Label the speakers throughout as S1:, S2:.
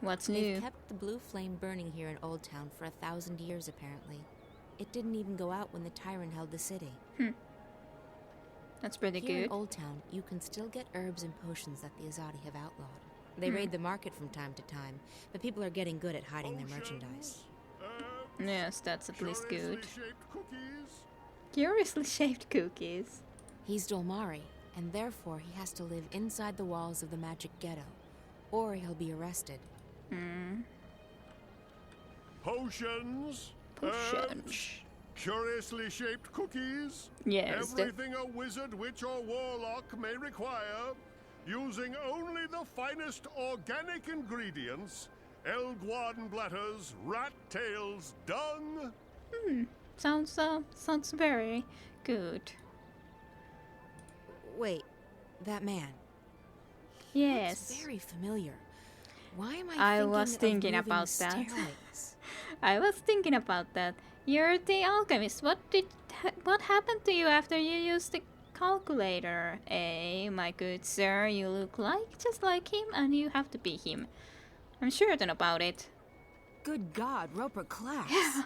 S1: What's
S2: They've
S1: new?
S2: kept the blue flame burning here in Old Town for 1,000 years, apparently. It didn't even go out when the tyrant held the city.
S1: That's pretty
S2: Here
S1: good.
S2: in Old Town, you can still get herbs and potions that the Azadi have outlawed. They raid the market from time to time, but people are getting good at hiding their merchandise.
S1: Yes, that's at least good.
S3: Shaped cookies.
S1: Curiously shaped cookies.
S2: He's Dolmari, and therefore he has to live inside the walls of the magic ghetto, or he'll be arrested.
S3: Potions.
S1: Potions.
S3: Curiously shaped cookies.
S1: Yes,
S3: Everything a wizard, witch, or warlock may require, using only the finest organic ingredients: elguan bladders, rat tails, dung.
S1: Sounds very good.
S2: Wait, that man.
S1: Yes.
S2: It's very familiar. Why am
S1: I
S2: I
S1: was thinking
S2: of moving
S1: about that.
S2: stairways?
S1: I was thinking about that. You're the alchemist. What happened to you after you used the calculator? My good sir, you look just like him, and you have to be him. I'm certain about it.
S2: Good God, Roper Class.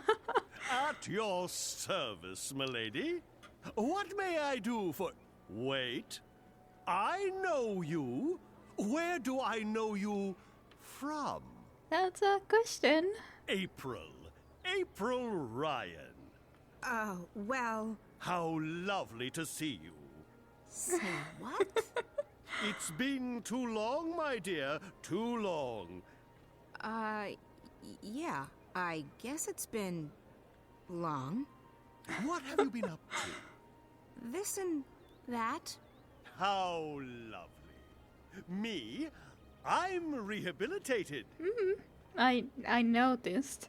S3: At your service, milady. What may I do for... Wait. I know you. Where do I know you from?
S1: That's a question.
S3: April Ryan.
S2: Oh, well...
S3: How lovely to see you.
S2: Say what?
S3: It's been too long, my dear, too long.
S2: Yeah, I guess it's been... long.
S3: What have you been up to?
S2: This and that.
S3: How lovely. Me? I'm rehabilitated.
S1: I noticed.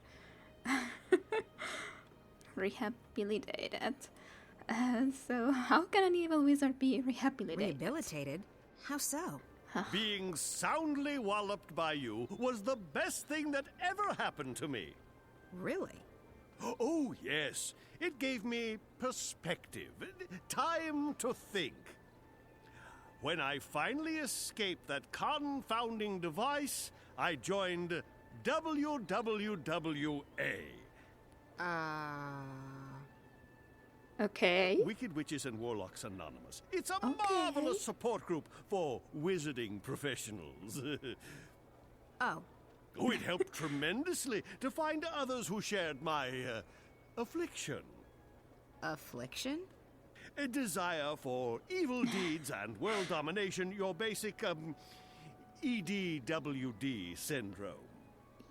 S1: Rehabilitated. So how can an evil wizard be rehabilitated?
S2: Rehabilitated? How so?
S3: Being soundly walloped by you was the best thing that ever happened to me.
S2: Really?
S3: Oh, yes. It gave me perspective, time to think. When I finally escaped that confounding device, I joined WWWA.
S1: Okay.
S3: Wicked Witches and Warlocks Anonymous. It's a marvelous support group for wizarding professionals.
S2: Oh.
S3: Oh, it helped tremendously to find others who shared my affliction.
S2: Affliction?
S3: A desire for evil deeds and world domination, your basic EDWD syndrome.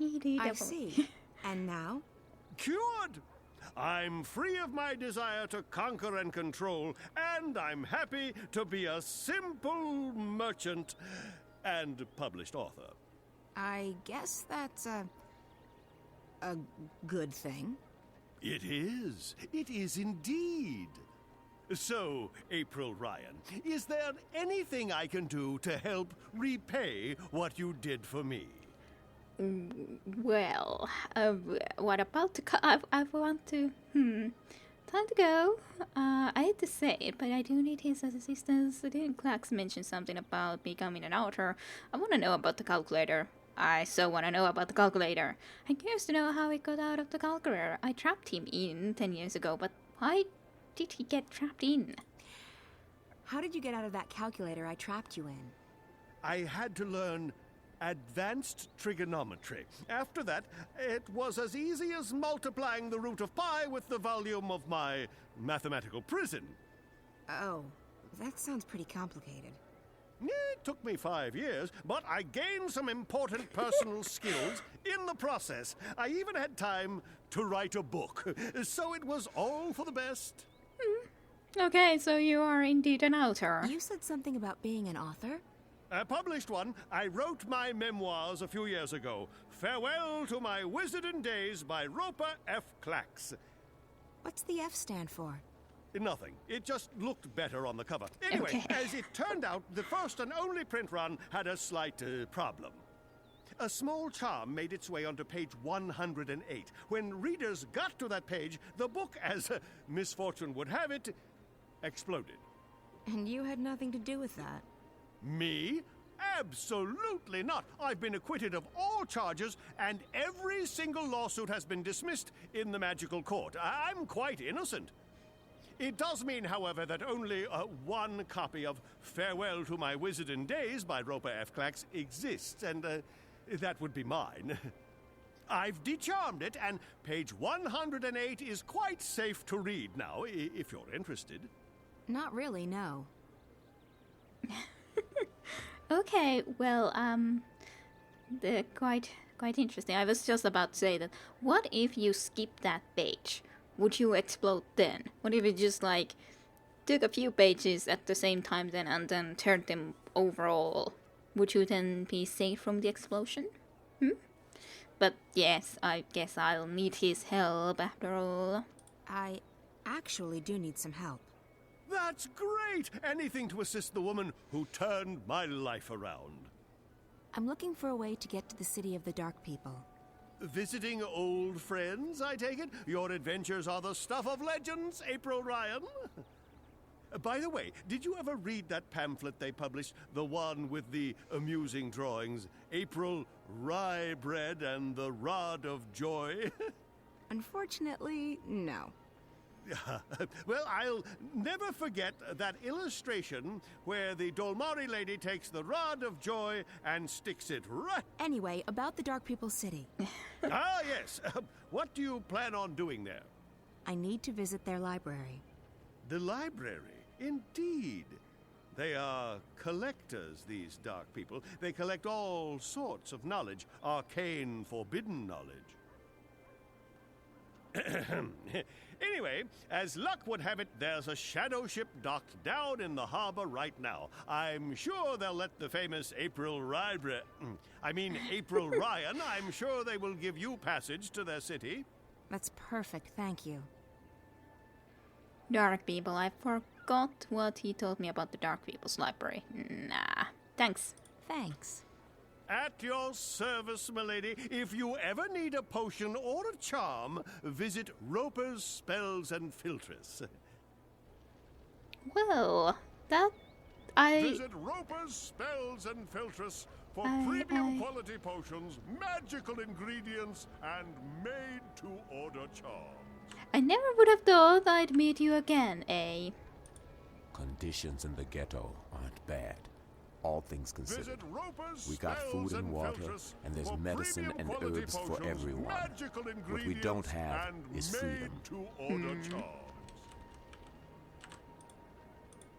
S2: I see. And now?
S3: Cured! I'm free of my desire to conquer and control, and I'm happy to be a simple merchant and published author.
S2: I guess that's a good thing.
S3: It is. It is indeed. So, April Ryan, is there anything I can do to help repay what you did for me?
S1: Well, what about the I want to... Time to go. I hate to say it, but I do need his assistance. Didn't Clax mention something about becoming an author? I want to know about the calculator. I so want to know about the calculator. I'm curious to know how he got out of the calculator. I trapped him in 10 years ago, but why did he get trapped in?
S2: How did you get out of that calculator I trapped you in?
S3: I had to learn advanced trigonometry. After that, it was as easy as multiplying the root of pi with the volume of my mathematical prison.
S2: Oh, that sounds pretty complicated.
S3: It took me 5 years, but I gained some important personal skills in the process. I even had time to write a book, so it was all for the best.
S1: Okay, so you are indeed an author.
S2: You said something about being an author?
S3: I published one. I wrote my memoirs a few years ago. Farewell to My Wizarding Days by Roper F. Clax.
S2: What's the F stand for?
S3: Nothing. It just looked better on the cover. Anyway,
S1: Okay.
S3: as it turned out, the first and only print run had a slight problem. A small charm made its way onto page 108. When readers got to that page, the book, as misfortune would have it, exploded.
S2: And you had nothing to do with that.
S3: Me? Absolutely not. I've been acquitted of all charges, and every single lawsuit has been dismissed in the magical court. I'm quite innocent. It does mean, however, that only one copy of Farewell to My Wizarding Days by Roper F. Clax exists, and that would be mine. I've decharmed it, and page 108 is quite safe to read now, if you're interested.
S2: Not really, no.
S1: Okay, well, quite interesting. I was just about to say that. What if you skip that page? Would you explode then? What if you just like took a few pages at the same time then and then turned them overall? Would you then be safe from the explosion? But yes, I guess I'll need his help after all.
S2: I actually do need some help.
S3: That's great! Anything to assist the woman who turned my life around.
S2: I'm looking for a way to get to the city of the Dark People.
S3: Visiting old friends, I take it? Your adventures are the stuff of legends, April Ryan. By the way, did you ever read that pamphlet they published? The one with the amusing drawings? April Rye Bread and the Rod of Joy?
S2: Unfortunately, no.
S3: Well, I'll never forget that illustration where the Dolmari lady takes the Rod of Joy and sticks it right...
S2: Anyway, about the Dark People City.
S3: Ah, yes. What do you plan on doing there?
S2: I need to visit their library.
S3: The library? Indeed. They are collectors, these dark people. They collect all sorts of knowledge, arcane, forbidden knowledge. Anyway, as luck would have it, there's a shadow ship docked down in the harbor right now. I'm sure they'll let the famous April Ryan, I'm sure they will give you passage to their city.
S2: That's perfect, thank you.
S1: Dark People, I forgot what he told me about the Dark People's library. Nah, thanks.
S2: Thanks.
S3: At your service, milady. If you ever need a potion or a charm, visit Roper's Spells and Filtress.
S1: Well,
S3: Visit Roper's Spells and Filtress for premium quality potions, magical ingredients, and made-to-order charms.
S1: I never would have thought I'd meet you again, eh?
S4: Conditions in the ghetto aren't bad. All things considered.
S3: Visit Roper's
S4: We got food and water, and there's medicine and herbs for everyone. What we don't have is freedom.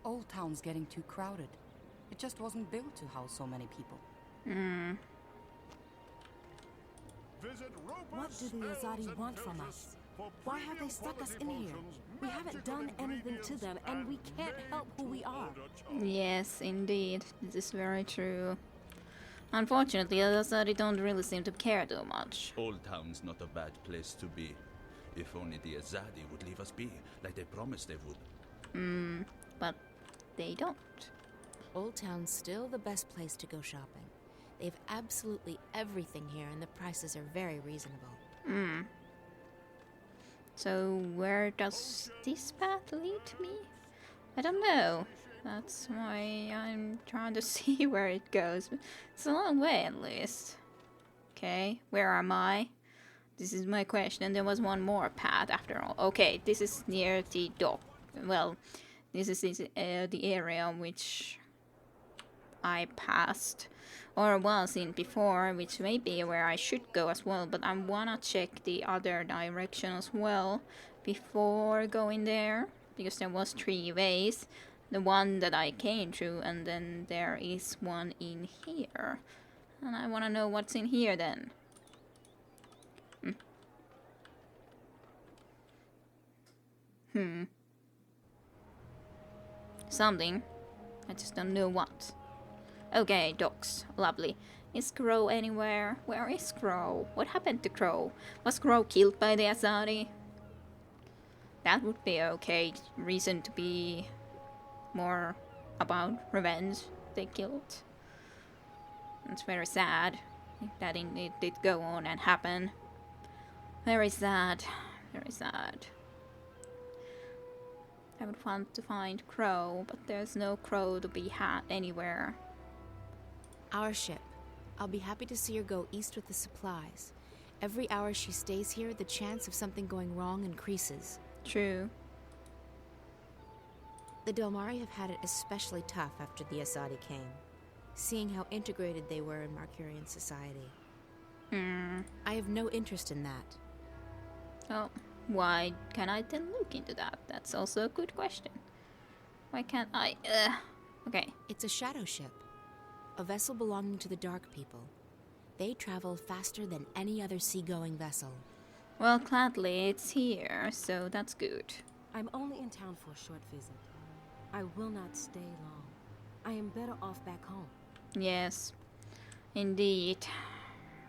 S5: Old Town's getting too crowded. It just wasn't built to house so many people.
S6: What do the Azadi want from us? Why have they stuck us in here? We haven't done anything to them, and we can't help who we are.
S1: Yes, indeed. This is very true. Unfortunately, Azadi don't really seem to care too much.
S7: Old Town's not a bad place to be. If only the Azadi would leave us be, like they promised they would.
S1: But they don't.
S2: Old Town's still the best place to go shopping. They've absolutely everything here, and the prices are very reasonable.
S1: So where does this path lead me? I don't know. That's why I'm trying to see where it goes. It's a long way at least. Okay, where am I? This is my question. And there was one more path after all. Okay, this is near the dock. Well, this is the area which I passed or was in before, which may be where I should go as well, but I wanna check the other direction as well before going there, because there was 3 ways. The one that I came through, and then there is one in here. And I wanna know what's in here then. Something. I just don't know what. Okay, docks. Lovely. Is Crow anywhere? Where is Crow? What happened to Crow? Was Crow killed by the Azadi? That would be okay reason to be more about revenge they killed. It's very sad that it did go on and happen. Very sad. Very sad. I would want to find Crow, but there's no Crow to be had anywhere.
S2: Our ship. I'll be happy to see her go east with the supplies. Every hour she stays here, the chance of something going wrong increases.
S1: True.
S2: The Delmari have had it especially tough after the Azadi came, seeing how integrated they were in Marcurian society. I have no interest in that.
S1: Oh, why can't I then look into that? That's also a good question. Why can't I? Okay.
S2: It's a shadow ship. A vessel belonging to the Dark People. They travel faster than any other seagoing vessel.
S1: Well, gladly it's here, so that's good.
S6: I'm only in town for a short visit. I will not stay long. I am better off back home.
S1: Yes, indeed.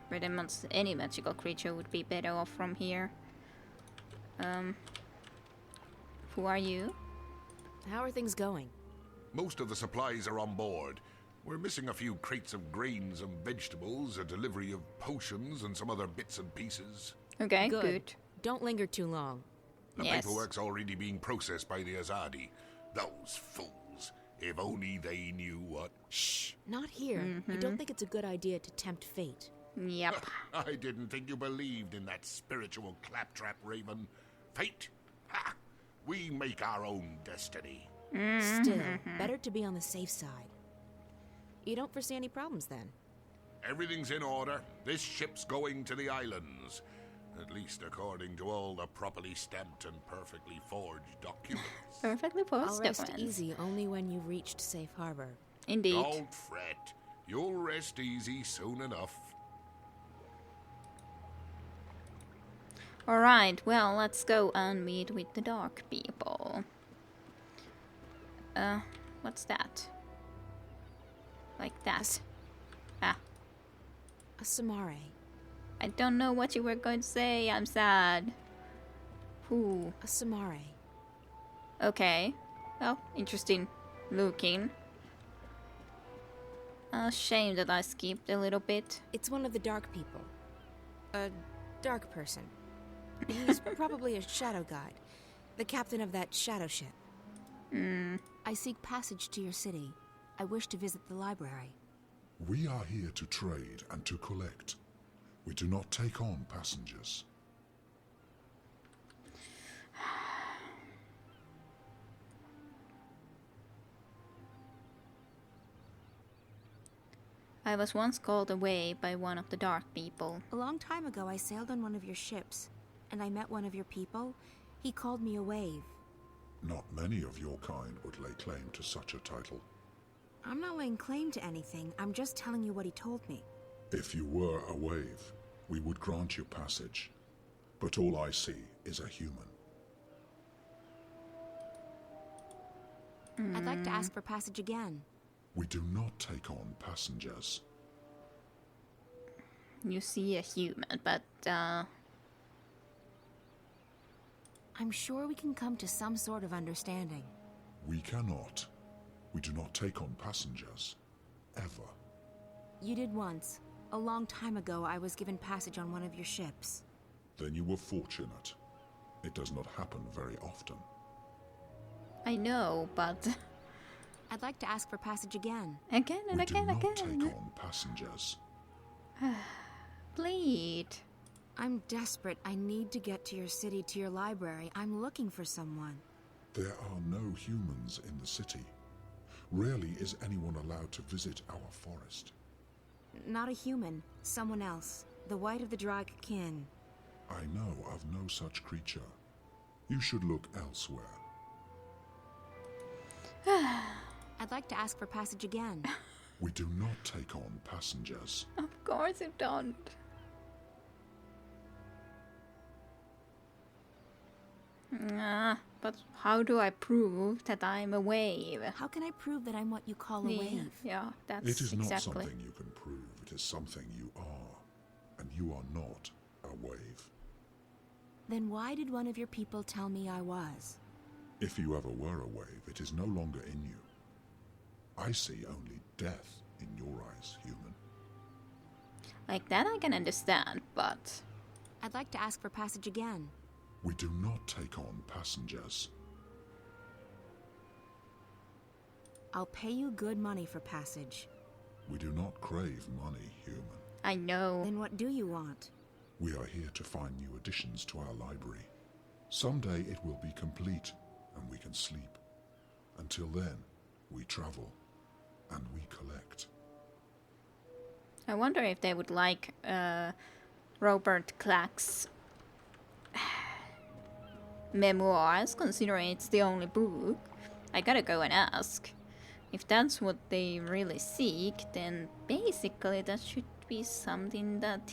S1: Pretty much any magical creature would be better off from here. Who are you?
S2: How are things going?
S8: Most of the supplies are on board. We're missing a few crates of grains and vegetables, a delivery of potions, and some other bits and pieces.
S1: Okay, good.
S2: Don't linger too long.
S8: The
S1: Yes.
S8: paperwork's already being processed by the Azadi. Those fools. If only they knew what...
S2: Shh, not here. I don't think it's a good idea to tempt fate.
S1: Yep.
S8: I didn't think you believed in that spiritual claptrap, Raven. Fate? Ha! We make our own destiny.
S2: Still, better to be on the safe side. You don't foresee any problems then?
S8: Everything's in order. This ship's going to the islands. At least according to all the properly stamped and perfectly forged documents.
S1: Perfectly
S2: I'll
S1: posted
S2: rest
S1: ones.
S2: easy only when you've reached safe harbor.
S1: Indeed.
S8: Don't fret. You'll rest easy soon enough.
S1: Alright, well, let's go and meet with the Dark People. What's that? Like that. Ah,
S2: A Samare.
S1: I don't know what you were going to say. I'm sad. Who?
S2: A Samare.
S1: Okay. Well, interesting looking. Shame that I skipped a little bit.
S2: It's one of the Dark People. A dark person. He's probably a shadow guide. The captain of that shadow ship. I seek passage to your city. I wish to visit the library.
S9: We are here to trade and to collect. We do not take on passengers.
S1: I was once called away by one of the Dark People.
S2: A long time ago, I sailed on one of your ships, and I met one of your people. He called me a wave.
S9: Not many of your kind would lay claim to such a title.
S2: I'm not laying claim to anything. I'm just telling you what he told me.
S9: If you were a wave, we would grant you passage. But all I see is a human.
S2: I'd like to ask for passage again.
S9: We do not take on passengers.
S1: You see a human, but
S2: I'm sure we can come to some sort of understanding.
S9: We cannot. We do not take on passengers. Ever.
S2: You did once. A long time ago, I was given passage on one of your ships.
S9: Then you were fortunate. It does not happen very often.
S1: I know, but
S2: I'd like to ask for passage again.
S1: again and
S9: We
S1: again,
S9: do not
S1: again.
S9: take on passengers.
S1: Bleed.
S2: I'm desperate. I need to get to your city, to your library. I'm looking for someone.
S9: There are no humans in the city. Rarely is anyone allowed to visit our forest.
S2: Not a human. Someone else. The white of the drag kin.
S9: I know of no such creature. You should look elsewhere.
S2: I'd like to ask for passage again.
S9: We do not take on passengers.
S1: Of course you don't. But how do I prove that I'm a wave?
S2: How can I prove that I'm what you call a wave?
S1: Yeah, that's
S9: It is not
S1: exactly.
S9: something you can prove. It is something you are. And you are not a wave.
S2: Then why did one of your people tell me I was?
S9: If you ever were a wave, it is no longer in you. I see only death in your eyes, human.
S1: Like that I can understand, but
S2: I'd like to ask for passage again.
S9: We do not take on passengers.
S2: I'll pay you good money for passage.
S9: We do not crave money, human.
S1: I know.
S2: Then what do you want?
S9: We are here to find new additions to our library. Someday it will be complete, and we can sleep. Until then, we travel, and we collect.
S1: I wonder if they would like Robert Clark's memoirs, considering it's the only book. I gotta go and ask. If that's what they really seek, then basically that should be something that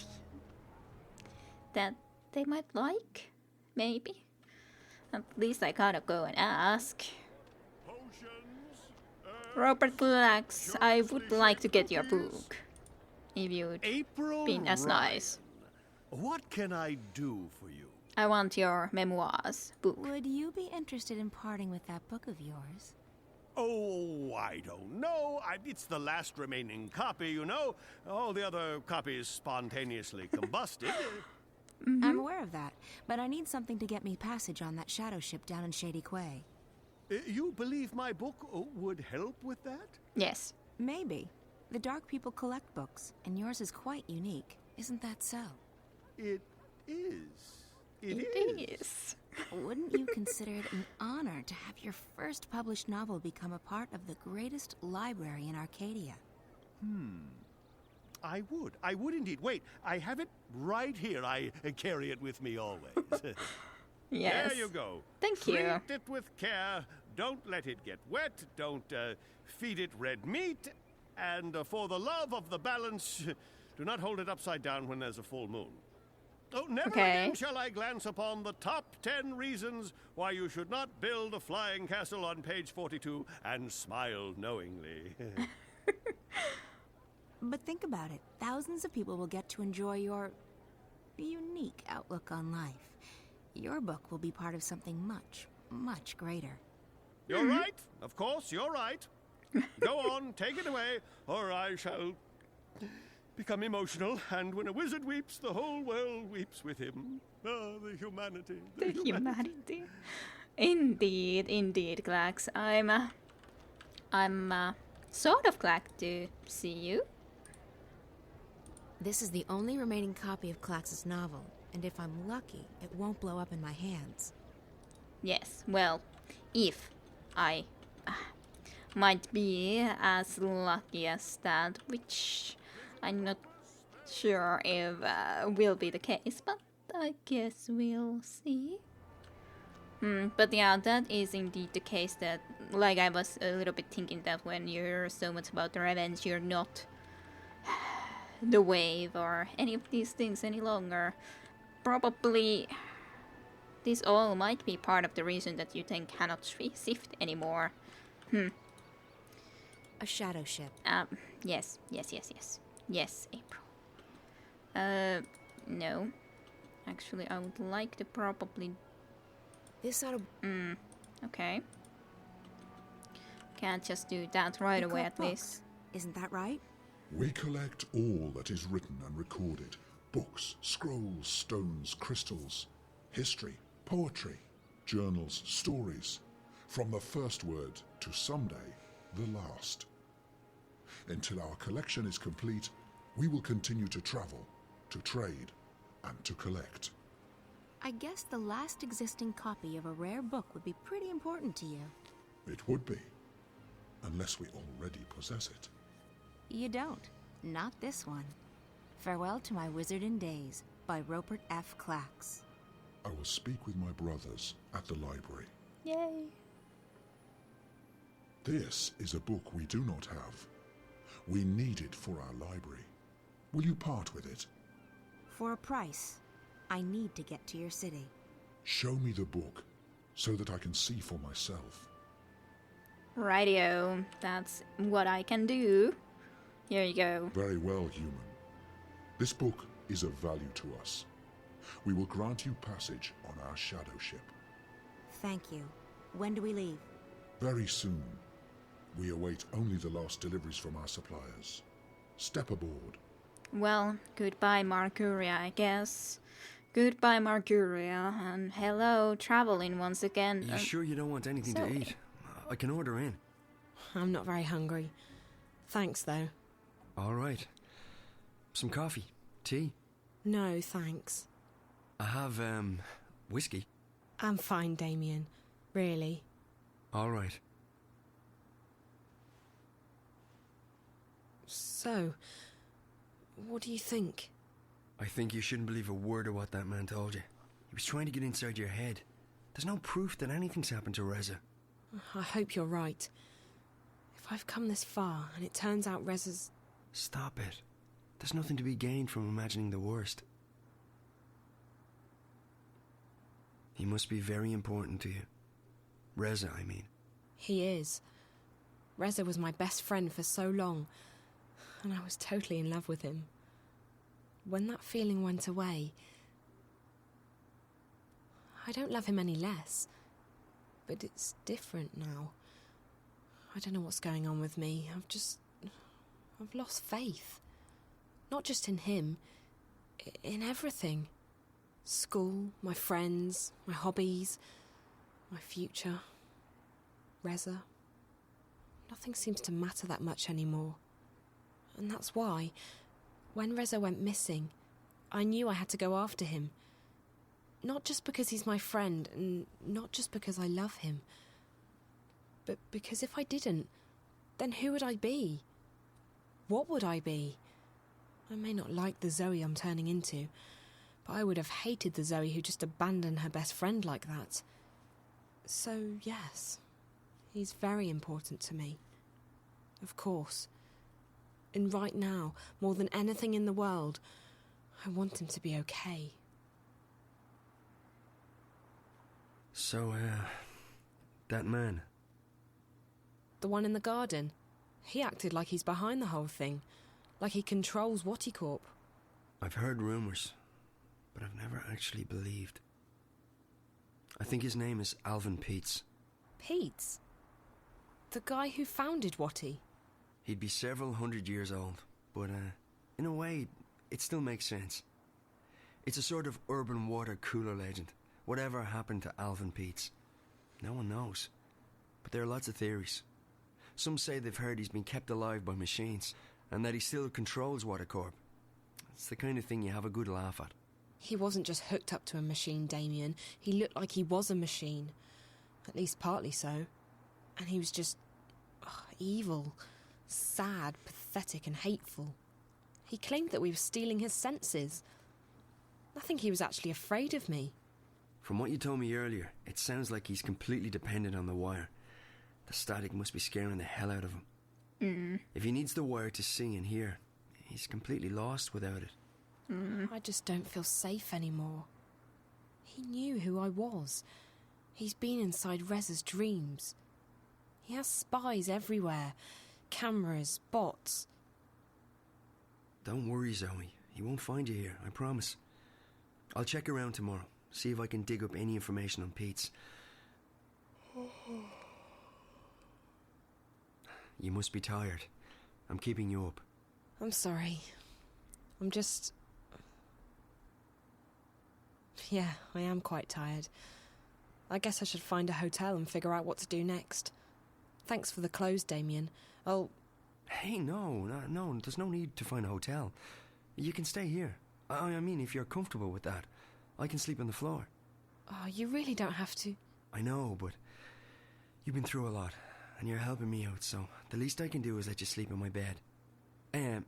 S1: they might like, maybe. At least I gotta go and ask. Robert Clark's, I would like to get your book. If you'd been as nice.
S3: What can I do for you?
S1: I want your memoirs book.
S2: Would you be interested in parting with that book of yours?
S3: Oh, I don't know. It's the last remaining copy, you know. All the other copies spontaneously combusted.
S2: I'm aware of that, but I need something to get me passage on that shadow ship down in Shady Quay.
S3: You believe my book would help with that?
S1: Yes.
S2: Maybe. The Dark People collect books, and yours is quite unique. Isn't that so?
S3: It is.
S1: It is.
S2: Wouldn't you consider it an honor to have your first published novel become a part of the greatest library in Arcadia?
S3: I would indeed. Wait, I have it right here. I carry it with me always.
S1: Yes.
S3: There you go.
S1: Thank you.
S3: Treat it with care. Don't let it get wet. Don't feed it red meat. And for the love of the balance, do not hold it upside down when there's a full moon. Oh, never again shall I glance upon the top 10 reasons why you should not build a flying castle on page 42 and smile knowingly.
S2: But think about it. Thousands of people will get to enjoy your unique outlook on life. Your book will be part of something much, much greater.
S3: You're right. Of course, you're right. Go on, take it away, or I shall become emotional, and when a wizard weeps, the whole world weeps with him. Ah, the humanity.
S1: The humanity. Indeed, Glax. I'm sort of glad to see you.
S2: This is the only remaining copy of Clax's novel, and if I'm lucky, it won't blow up in my hands.
S1: Yes, well, if I might be as lucky as that, which I'm not sure if will be the case, but I guess we'll see. But yeah, that is indeed the case that, like, I was a little bit thinking that when you're so much about the revenge, you're not the wave or any of these things any longer. Probably this all might be part of the reason that you then cannot shift anymore.
S2: A shadow ship.
S1: Yes, April. No. Actually, I would like to probably...
S2: This ought to...
S1: Okay. Can't just do that right away at least.
S2: Isn't that right?
S9: We collect all that is written and recorded. Books, scrolls, stones, crystals, history, poetry, journals, stories. From the first word to someday, the last. Until our collection is complete, we will continue to travel, to trade, and to collect.
S2: I guess the last existing copy of a rare book would be pretty important to you.
S9: It would be, unless we already possess it.
S2: You don't. Not this one. Farewell to My Wizarding Days by Robert F. Clax.
S9: I will speak with my brothers at the library.
S1: Yay.
S9: This is a book we do not have. We need it for our library. Will you part with it?
S2: For a price. I need to get to your city.
S9: Show me the book, so that I can see for myself.
S1: Rightio, that's what I can do. Here you go.
S9: Very well, human. This book is of value to us. We will grant you passage on our shadow ship.
S2: Thank you. When do we leave?
S9: Very soon. We await only the last deliveries from our suppliers. Step aboard.
S1: Well, goodbye Marcuria, I guess. Goodbye Marcuria, and hello, traveling once again.
S10: You sure you don't want anything to eat? I can order in.
S6: I'm not very hungry. Thanks, though.
S10: All right. Some coffee? Tea?
S6: No, thanks.
S10: I have, whiskey.
S6: I'm fine, Damien. Really.
S10: All right.
S6: So, what do you think?
S10: I think you shouldn't believe a word of what that man told you. He was trying to get inside your head. There's no proof that anything's happened to Reza.
S6: I hope you're right. If I've come this far and it turns out Reza's...
S10: Stop it. There's nothing to be gained from imagining the worst. He must be very important to you. Reza, I mean.
S6: He is. Reza was my best friend for so long, and I was totally in love with him. When that feeling went away, I don't love him any less, but it's different now. I don't know what's going on with me. I've lost faith. Not just in him, in everything. School, my friends, my hobbies, my future, Reza. Nothing seems to matter that much anymore. And that's why, when Reza went missing, I knew I had to go after him. Not just because he's my friend, and not just because I love him, but because if I didn't, then who would I be? What would I be? I may not like the Zoe I'm turning into, but I would have hated the Zoe who just abandoned her best friend like that. So, yes, he's very important to me. Of course. And right now, more than anything in the world, I want him to be okay.
S10: So, that man.
S6: The one in the garden. He acted like he's behind the whole thing. Like he controls Watticorp.
S10: I've heard rumours, but I've never actually believed. I think his name is Alvin Peets.
S6: Peets? The guy who founded Watty?
S10: He'd be several hundred years old, but, in a way, it still makes sense. It's a sort of urban water cooler legend. Whatever happened to Alvin Peets? No one knows. But there are lots of theories. Some say they've heard he's been kept alive by machines, and that he still controls Watticorp. It's the kind of thing you have a good laugh at.
S6: He wasn't just hooked up to a machine, Damien. He looked like he was a machine. At least partly so. And he was just... evil. Sad, pathetic and hateful. He claimed that we were stealing his senses. I think he was actually afraid of me.
S10: From what you told me earlier, it sounds like he's completely dependent on the wire. The static must be scaring the hell out of him. If he needs the wire to see and hear, he's completely lost without it.
S6: I just don't feel safe anymore. He knew who I was. He's been inside Reza's dreams. He has spies everywhere. Cameras, bots.
S10: Don't worry, Zoe. He won't find you here, I promise. I'll check around tomorrow, see if I can dig up any information on Peets. You must be tired. I'm keeping you up.
S6: I'm sorry. I'm just... Yeah, I am quite tired. I guess I should find a hotel and figure out what to do next. Thanks for the clothes, Damien.
S10: Hey, no, there's no need to find a hotel. You can stay here. I mean, if you're comfortable with that, I can sleep on the floor.
S6: Oh, you really don't have to.
S10: I know, but you've been through a lot, and you're helping me out, so the least I can do is let you sleep in my bed. That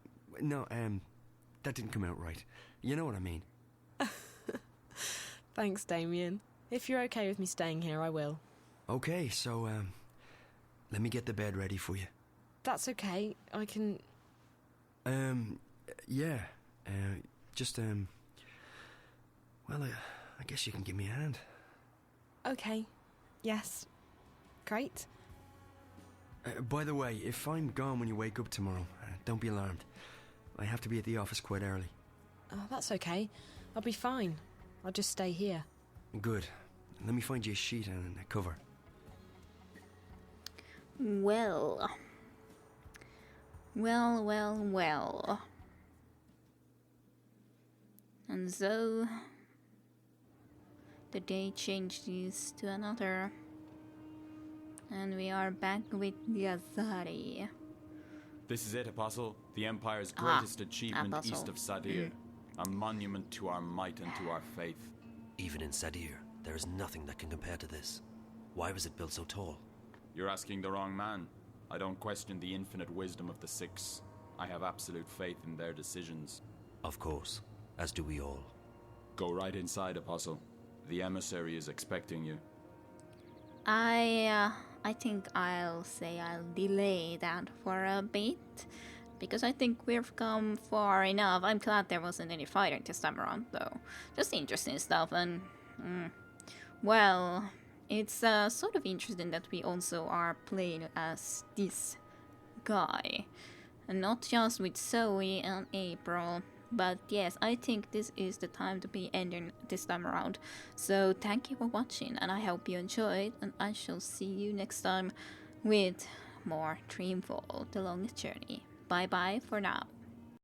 S10: didn't come out right. You know what I mean.
S6: Thanks, Damien. If you're okay with me staying here, I will.
S10: Okay, so, let me get the bed ready for you.
S6: That's okay. I can...
S10: Yeah. Well, I guess you can give me a hand.
S6: Okay. Yes. Great.
S10: By the way, if I'm gone when you wake up tomorrow, don't be alarmed. I have to be at the office quite early.
S6: That's okay. I'll be fine. I'll just stay here.
S10: Good. Let me find you a sheet and a cover.
S1: Well. And so the day changes to another, and we are back with the Azari.
S11: This is it, Apostle. The Empire's greatest achievement
S1: Apostle.
S11: east of Sadir. A monument to our might and to our faith.
S12: Even in Sadir, there is nothing that can compare to this. Why was it built so tall?
S11: You're asking the wrong man. I don't question the infinite wisdom of the Six. I have absolute faith in their decisions.
S12: Of course, as do we all.
S11: Go right inside, Apostle. The emissary is expecting you.
S1: I think I'll delay that for a bit, because I think we've come far enough. I'm glad there wasn't any fighting this time around, though. Just interesting stuff, and well, it's sort of interesting that we also are playing as this guy, and not just with Zoe and April. But yes, I think this is the time to be ending this time around. So thank you for watching, and I hope you enjoyed, and I shall see you next time with more Dreamfall, The Longest Journey. Bye bye for now.